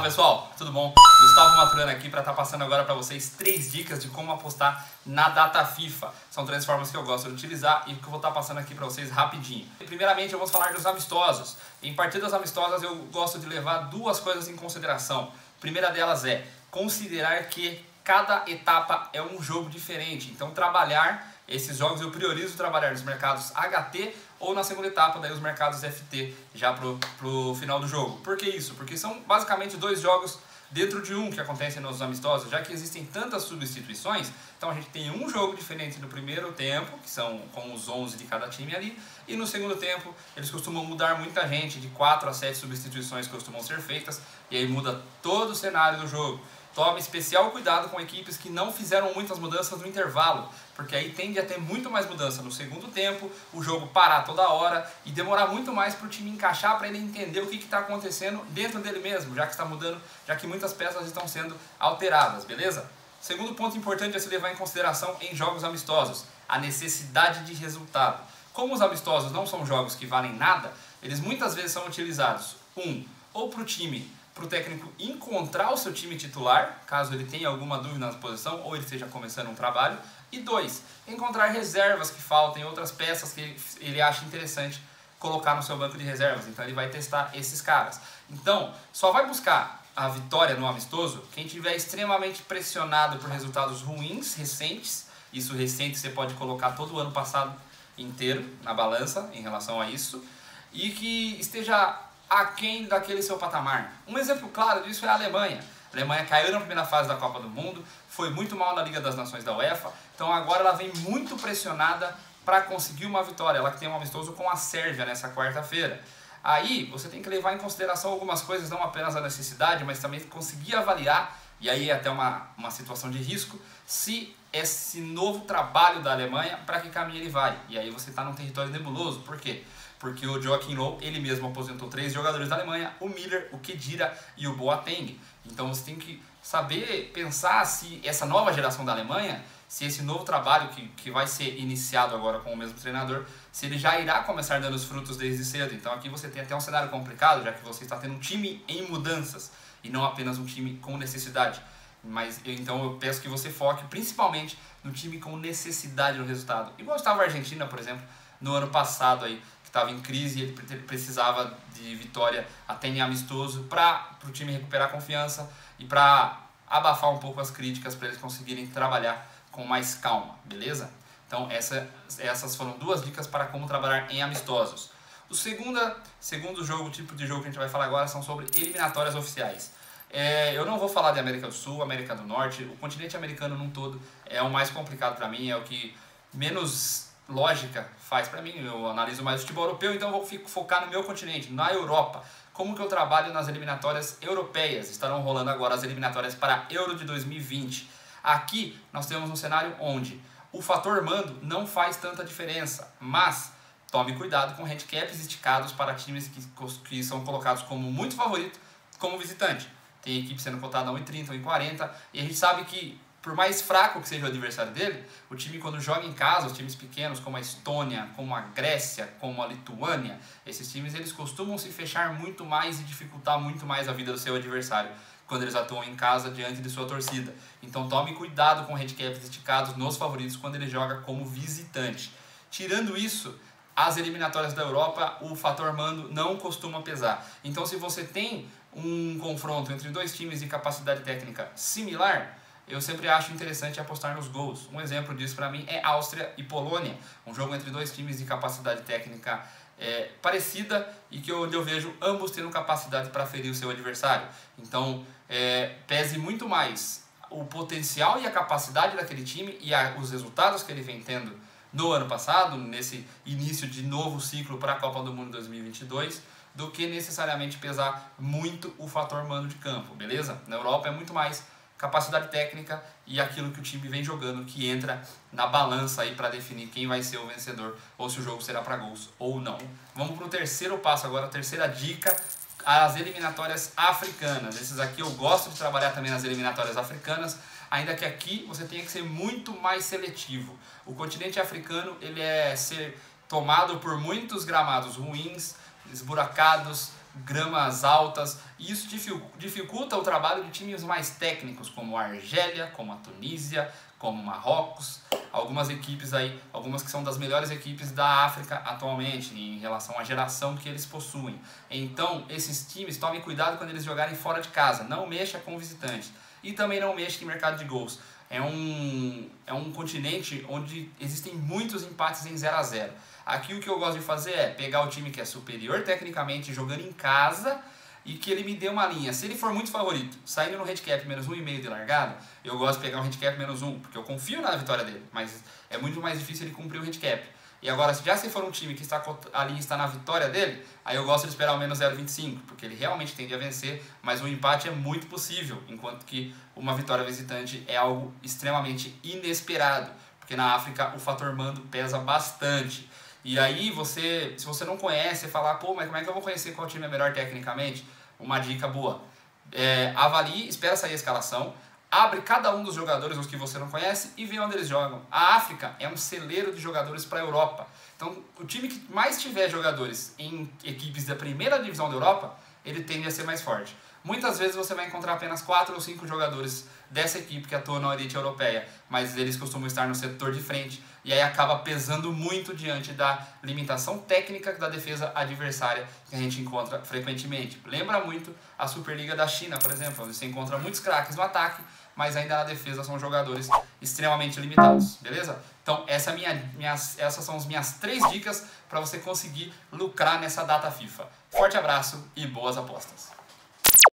pessoal, tudo bom? Gustavo Maturana aqui para estar passando agora para vocês 3 dicas de como apostar na data FIFA. São 3 formas que eu gosto de utilizar e que eu vou estar passando aqui para vocês rapidinho. Primeiramente eu vou falar dos amistosos. Em partidas amistosas eu gosto de levar 2 coisas em consideração. A primeira delas é considerar que cada etapa é um jogo diferente. Então trabalhar esses jogos eu priorizo trabalhar nos mercados HT ou na segunda etapa, daí os mercados FT já pro final do jogo. Por que isso? Porque são basicamente 2 jogos dentro de um que acontecem nos amistosos, já que existem tantas substituições, então a gente tem um jogo diferente no primeiro tempo, que são com os 11 de cada time ali, e no segundo tempo eles costumam mudar muita gente, de 4 a 7 substituições costumam ser feitas, e aí muda todo o cenário do jogo. Tome especial cuidado com equipes que não fizeram muitas mudanças no intervalo, porque aí tende a ter muito mais mudança no segundo tempo, o jogo parar toda hora e demorar muito mais para o time encaixar, para ele entender o que está acontecendo dentro dele mesmo, já que está mudando, já que muitas peças estão sendo alteradas, beleza? Segundo ponto importante a se levar em consideração em jogos amistosos, a necessidade de resultado. Como os amistosos não são jogos que valem nada, eles muitas vezes são utilizados, ou para o técnico encontrar o seu time titular, caso ele tenha alguma dúvida na posição ou ele esteja começando um trabalho. E 2, encontrar reservas que faltem, outras peças que ele acha interessante colocar no seu banco de reservas. Então ele vai testar esses caras. Então, só vai buscar a vitória no amistoso quem tiver extremamente pressionado por resultados ruins, recentes. Isso recente você pode colocar todo o ano passado inteiro na balança em relação a isso. E que esteja aquém daquele seu patamar. Um exemplo claro disso é a Alemanha. A Alemanha caiu na primeira fase da Copa do Mundo, foi muito mal na Liga das Nações da UEFA, então agora ela vem muito pressionada para conseguir uma vitória. Ela que tem um amistoso com a Sérvia nessa quarta-feira. Aí você tem que levar em consideração algumas coisas, não apenas a necessidade, mas também conseguir avaliar, e aí é até uma situação de risco, se esse novo trabalho da Alemanha, para que caminho ele vai. E aí você está num território nebuloso. Por quê? Porque o Joachim Löw, ele mesmo aposentou 3 jogadores da Alemanha, o Müller, o Khedira e o Boateng. Então você tem que saber pensar se essa nova geração da Alemanha, se esse novo trabalho que vai ser iniciado agora com o mesmo treinador, se ele já irá começar dando os frutos desde cedo. Então aqui você tem até um cenário complicado, já que você está tendo um time em mudanças e não apenas um time com necessidade. Mas então eu peço que você foque principalmente no time com necessidade no resultado. Igual estava a Argentina, por exemplo, no ano passado aí, estava em crise e ele precisava de vitória até em amistoso para o time recuperar confiança e para abafar um pouco as críticas, para eles conseguirem trabalhar com mais calma, beleza? Então essas foram 2 dicas para como trabalhar em amistosos. O segundo jogo, tipo de jogo que a gente vai falar agora, são sobre eliminatórias oficiais. Eu não vou falar de América do Sul, América do Norte, o continente americano num todo é o mais complicado para mim, é o que menos lógica faz para mim. Eu analiso mais o futebol europeu, então eu vou focar no meu continente, na Europa. Como que eu trabalho nas eliminatórias europeias? Estarão rolando agora as eliminatórias para Euro de 2020. Aqui nós temos um cenário onde o fator mando não faz tanta diferença, mas tome cuidado com handicaps esticados para times que são colocados como muito favorito como visitante. Tem equipe sendo cotada a 1,30, 1,40 e a gente sabe que por mais fraco que seja o adversário dele, o time quando joga em casa, os times pequenos como a Estônia, como a Grécia, como a Lituânia, esses times eles costumam se fechar muito mais e dificultar muito mais a vida do seu adversário quando eles atuam em casa diante de sua torcida. Então tome cuidado com handicaps esticados nos favoritos quando ele joga como visitante. Tirando isso, as eliminatórias da Europa, o fator mando não costuma pesar. Então se você tem um confronto entre 2 times de capacidade técnica similar, eu sempre acho interessante apostar nos gols. Um exemplo disso para mim é Áustria e Polônia, um jogo entre 2 times de capacidade técnica parecida e que onde eu vejo ambos tendo capacidade para ferir o seu adversário. Então pese muito mais o potencial e a capacidade daquele time e os resultados que ele vem tendo no ano passado, nesse início de novo ciclo para a Copa do Mundo 2022, do que necessariamente pesar muito o fator mando de campo, beleza? Na Europa é muito mais capacidade técnica e aquilo que o time vem jogando que entra na balança aí para definir quem vai ser o vencedor ou se o jogo será para gols ou não. Vamos para o terceiro passo agora, a terceira dica, as eliminatórias africanas. Esses aqui eu gosto de trabalhar também nas eliminatórias africanas, ainda que aqui você tenha que ser muito mais seletivo. O continente africano ele ser tomado por muitos gramados ruins, esburacados, gramas altas, e isso dificulta o trabalho de times mais técnicos, como a Argélia, como a Tunísia, como Marrocos, algumas equipes aí, algumas que são das melhores equipes da África atualmente, em relação à geração que eles possuem. Então, esses times, tomem cuidado quando eles jogarem fora de casa, não mexa com visitantes, e também não mexa em mercado de gols. É um continente onde existem muitos empates em 0 a 0. Aqui o que eu gosto de fazer é pegar o time que é superior tecnicamente, jogando em casa, e que ele me dê uma linha. Se ele for muito favorito, saindo no handicap menos 1,5 de largada, eu gosto de pegar um handicap menos 1, porque eu confio na vitória dele, mas é muito mais difícil ele cumprir o handicap. E agora, se for um time que está na vitória dele, aí eu gosto de esperar o menos 0,25, porque ele realmente tende a vencer, mas o empate é muito possível, enquanto que uma vitória visitante é algo extremamente inesperado, porque na África o fator mando pesa bastante. E aí, se você não conhece, falar, pô, mas como é que eu vou conhecer qual time é melhor tecnicamente? Uma dica boa. Avalie, espera sair a escalação, abre cada um dos jogadores, os que você não conhece, e vê onde eles jogam. A África é um celeiro de jogadores para a Europa. Então, o time que mais tiver jogadores em equipes da primeira divisão da Europa, ele tende a ser mais forte. Muitas vezes você vai encontrar apenas 4 ou 5 jogadores dessa equipe que atuam na elite europeia, mas eles costumam estar no setor de frente, e aí acaba pesando muito diante da limitação técnica da defesa adversária que a gente encontra frequentemente. Lembra muito a Superliga da China, por exemplo, onde você encontra muitos craques no ataque, mas ainda na defesa são jogadores extremamente limitados, beleza? Então essas são as minhas 3 dicas para você conseguir lucrar nessa data FIFA. Forte abraço e boas apostas!